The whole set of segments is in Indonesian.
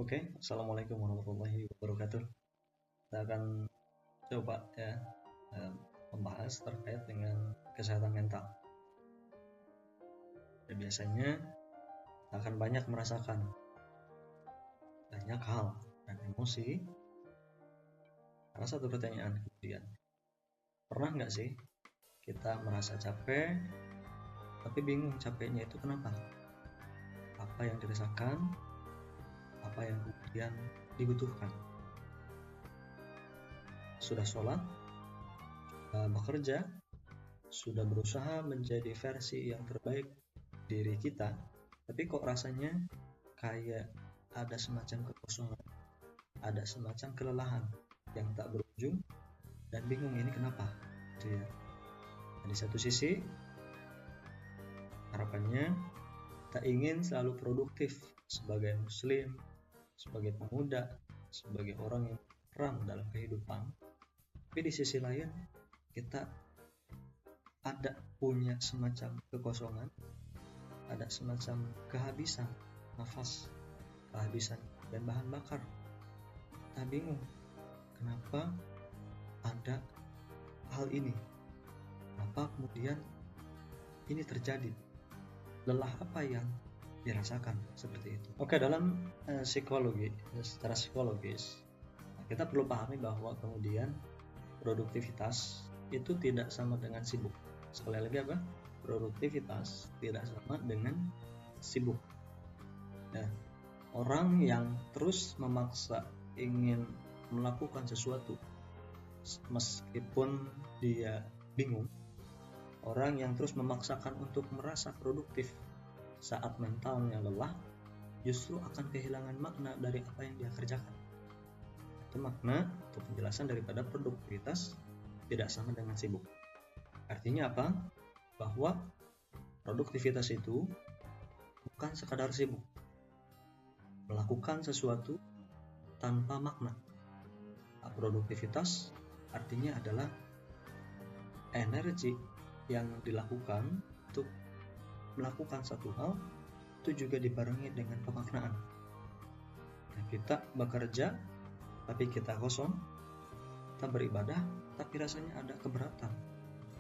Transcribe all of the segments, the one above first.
Oke, Assalamualaikum warahmatullahi wabarakatuh. Kita akan coba membahas terkait dengan kesehatan mental. Dan biasanya akan banyak merasakan banyak hal dan emosi. Ada satu pertanyaan kemudian, pernah nggak sih kita merasa capek, tapi bingung capeknya itu kenapa? Apa yang dirasakan? Apa yang kemudian dibutuhkan? Sudah sholat, bekerja, sudah berusaha menjadi versi yang terbaik diri kita, tapi kok rasanya kayak ada semacam kekosongan, ada semacam kelelahan yang tak berujung dan bingung ini kenapa, gitu ya. Di satu sisi harapannya kita ingin selalu produktif sebagai muslim, sebagai pemuda, sebagai orang yang berperan dalam kehidupan. Tapi di sisi lain kita ada punya semacam kekosongan, ada semacam kehabisan nafas, kehabisan dan bahan bakar. Kita bingung kenapa ada hal ini, kenapa kemudian ini terjadi, lelah apa yang dirasakan seperti itu. Oke, dalam psikologi, secara psikologis kita perlu pahami bahwa kemudian produktivitas itu tidak sama dengan sibuk. Sekali lagi apa? Produktivitas tidak sama dengan sibuk. Nah, orang yang terus memaksa ingin melakukan sesuatu meskipun dia bingung, orang yang terus memaksakan untuk merasa produktif saat mentalnya lelah, justru akan kehilangan makna dari apa yang dia kerjakan. Itu makna atau penjelasan daripada produktivitas tidak sama dengan sibuk. Artinya apa? Bahwa produktivitas itu bukan sekadar sibuk, melakukan sesuatu tanpa makna. Produktivitas artinya adalah energi yang dilakukan untuk melakukan satu hal itu juga dibarengi dengan pemaknaan. Nah, kita bekerja tapi kita kosong, kita beribadah tapi rasanya ada keberatan.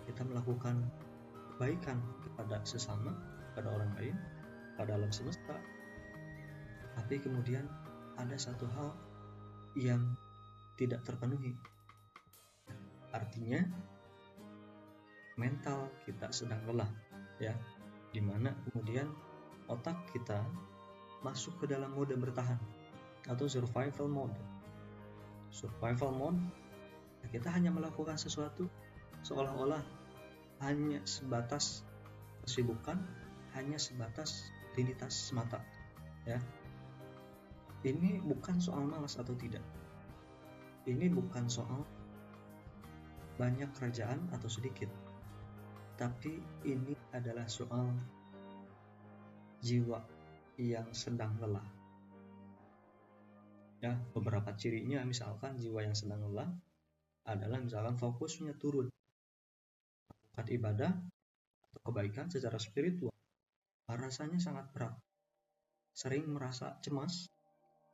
Kita melakukan kebaikan kepada sesama, kepada orang lain, pada alam semesta, tapi kemudian ada satu hal yang tidak terpenuhi. Artinya mental kita sedang lelah, ya, dimana kemudian otak kita masuk ke dalam mode bertahan atau survival mode. Survival mode, kita hanya melakukan sesuatu seolah-olah hanya sebatas kesibukan, hanya sebatas rutinitas semata, ya. Ini bukan soal malas atau tidak. Ini bukan soal banyak kerjaan atau sedikit. Tapi ini adalah soal jiwa yang sedang lelah. Ya, beberapa cirinya misalkan jiwa yang sedang lelah adalah misalkan fokusnya turun. Melakukan ibadah atau kebaikan secara spiritual rasanya sangat berat. Sering merasa cemas,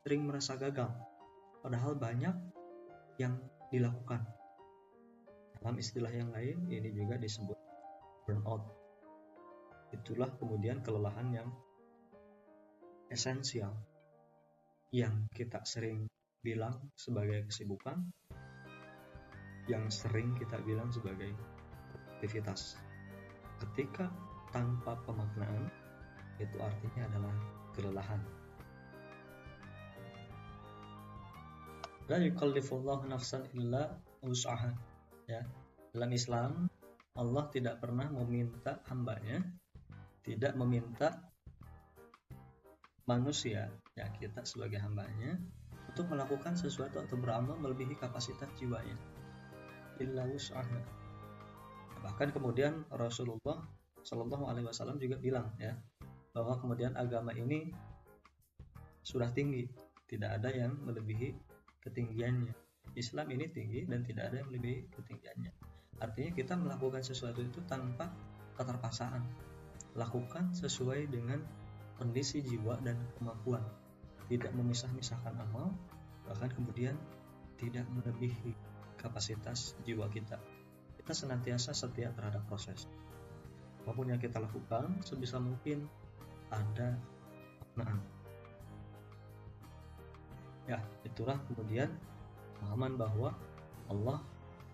sering merasa gagal. Padahal banyak yang dilakukan. Dalam istilah yang lain ini juga disebut burnout. Itulah kemudian kelelahan yang esensial yang kita sering bilang sebagai kesibukan, yang sering kita bilang sebagai aktivitas. Ketika tanpa pemaknaan, itu artinya adalah kelelahan. La yukallifullahu nafsan illa wus'aha. Ya, dalam Islam Allah tidak pernah meminta hambanya, tidak meminta manusia, ya kita sebagai hambanya, untuk melakukan sesuatu atau beramal melebihi kapasitas jiwanya. Illa wus'aha. Bahkan kemudian Rasulullah Shallallahu Alaihi Wasallam juga bilang, ya, bahwa kemudian agama ini sudah tinggi, tidak ada yang melebihi ketinggiannya. Islam ini tinggi dan tidak ada yang melebihi ketinggiannya. Artinya kita melakukan sesuatu itu tanpa keterpaksaan, lakukan sesuai dengan kondisi jiwa dan kemampuan. tidak memisah-misahkan amal, bahkan kemudian tidak melebihi kapasitas jiwa kita. Kita senantiasa setia terhadap proses. Apapun yang kita lakukan, sebisa mungkin ada maknaan. Ya, itulah kemudian pemahaman bahwa Allah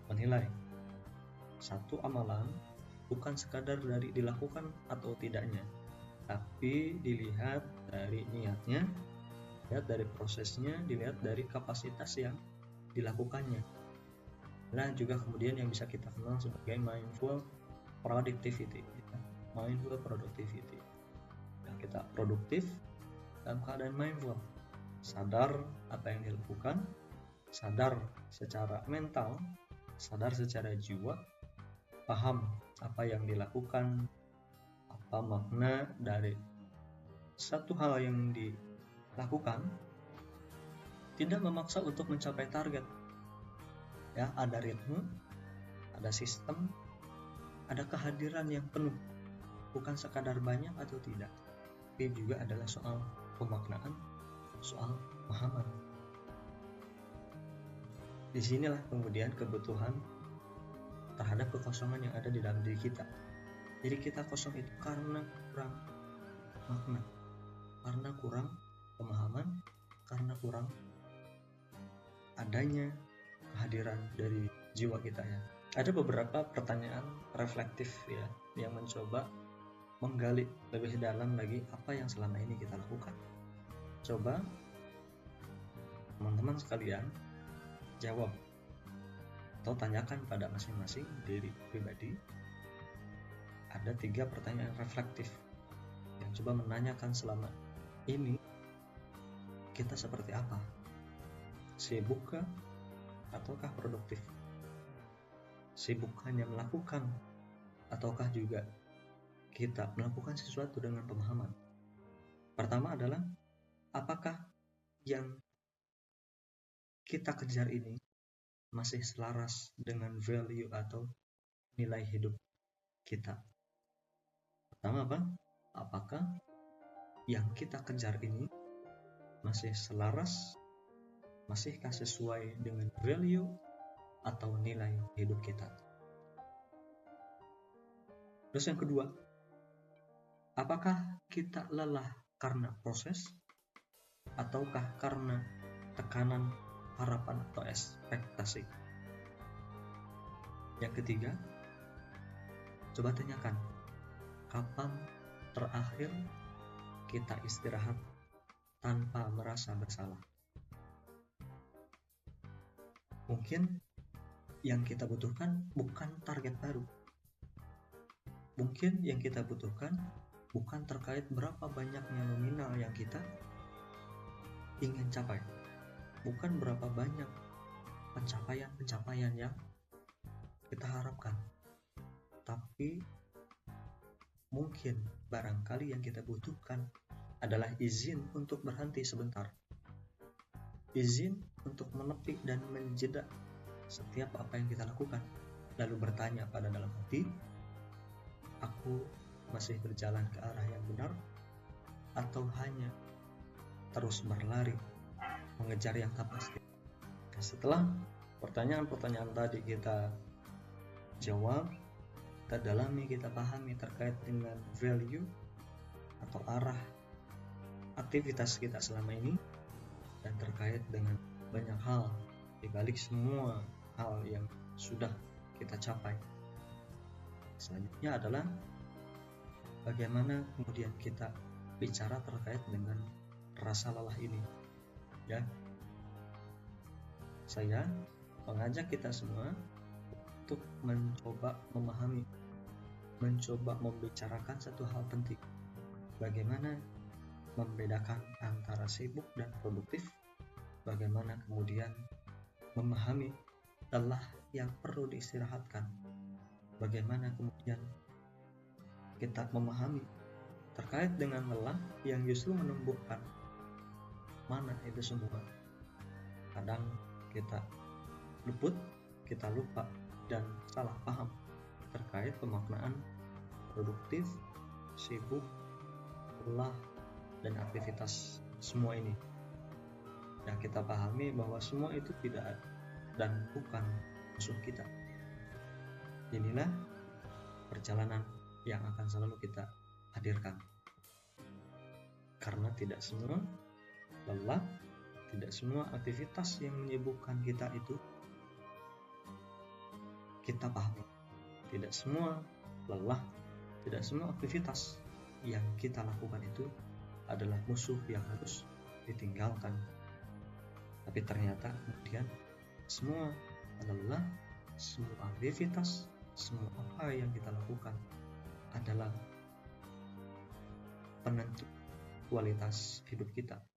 menilai satu amalan bukan sekadar dari dilakukan atau tidaknya, tapi dilihat dari niatnya, dilihat dari prosesnya, dilihat dari kapasitas yang dilakukannya. Nah, juga kemudian yang bisa kita kenal sebagai mindful productivity. Mindful productivity. Yang kita produktif dalam keadaan mindful, sadar apa yang dilakukan, sadar secara mental, sadar secara jiwa, paham apa yang dilakukan, apa makna dari satu hal yang dilakukan, tidak memaksa untuk mencapai target. Ya, ada ritme, ada sistem, ada kehadiran yang penuh, bukan sekadar banyak atau tidak, tapi juga adalah soal pemaknaan, soal pemahaman. Disinilah kemudian kebutuhan terhadap kekosongan yang ada di dalam diri kita. Jadi kita kosong itu karena kurang makna, karena kurang pemahaman, karena kurang adanya kehadiran dari jiwa kita ya. Ada beberapa pertanyaan reflektif ya yang mencoba menggali lebih dalam lagi apa yang selama ini kita lakukan. Coba teman-teman sekalian jawab atau tanyakan pada masing-masing diri pribadi. Ada 3 pertanyaan reflektif yang coba menanyakan selama ini kita seperti apa? Sibuk ataukah produktif? Sibuk hanya melakukan ataukah juga kita melakukan sesuatu dengan pemahaman? Pertama adalah, apakah yang kita kejar ini masih selaras dengan value atau nilai hidup kita? Pertama apa? Apakah yang kita kejar ini masih selaras, masihkah sesuai dengan value atau nilai hidup kita? Terus yang kedua, apakah kita lelah karena proses ataukah karena tekanan, harapan atau ekspektasi? Yang ketiga, coba tanyakan, kapan terakhir kita istirahat tanpa merasa bersalah? Mungkin yang kita butuhkan bukan target baru. Mungkin yang kita butuhkan bukan terkait berapa banyaknya nominal yang kita ingin capai. Bukan berapa banyak pencapaian-pencapaian yang kita harapkan. Tapi mungkin barangkali yang kita butuhkan adalah izin untuk berhenti sebentar. Izin untuk menepi dan menjeda setiap apa yang kita lakukan, lalu bertanya pada dalam hati, aku masih berjalan ke arah yang benar atau hanya terus berlari mengejar yang tak pasti? Setelah pertanyaan-pertanyaan tadi kita jawab, kita dalami, kita pahami terkait dengan value atau arah aktivitas kita selama ini, dan terkait dengan banyak hal di balik semua hal yang sudah kita capai. Selanjutnya adalah bagaimana kemudian kita bicara terkait dengan rasa lelah ini. Ya, saya mengajak kita semua untuk mencoba memahami, mencoba membicarakan satu hal penting. Bagaimana membedakan antara sibuk dan produktif, bagaimana kemudian memahami lelah yang perlu diistirahatkan, bagaimana kemudian kita memahami terkait dengan lelah yang justru menumbuhkan, mana itu semua. Kadang kita luput, kita lupa dan salah paham terkait pemaknaan produktif, sibuk, lelah, dan aktivitas semua ini. Ya, kita pahami bahwa semua itu tidak dan bukan musuh kita. Inilah perjalanan yang akan selalu kita hadirkan. Karena tidak semua lelah, tidak semua aktivitas yang menyibukkan kita itu kita pahami. Tidak semua lelah, tidak semua aktivitas yang kita lakukan itu adalah musuh yang harus ditinggalkan. Tapi ternyata kemudian semua lelah, semua aktivitas, semua apa yang kita lakukan adalah penentu kualitas hidup kita.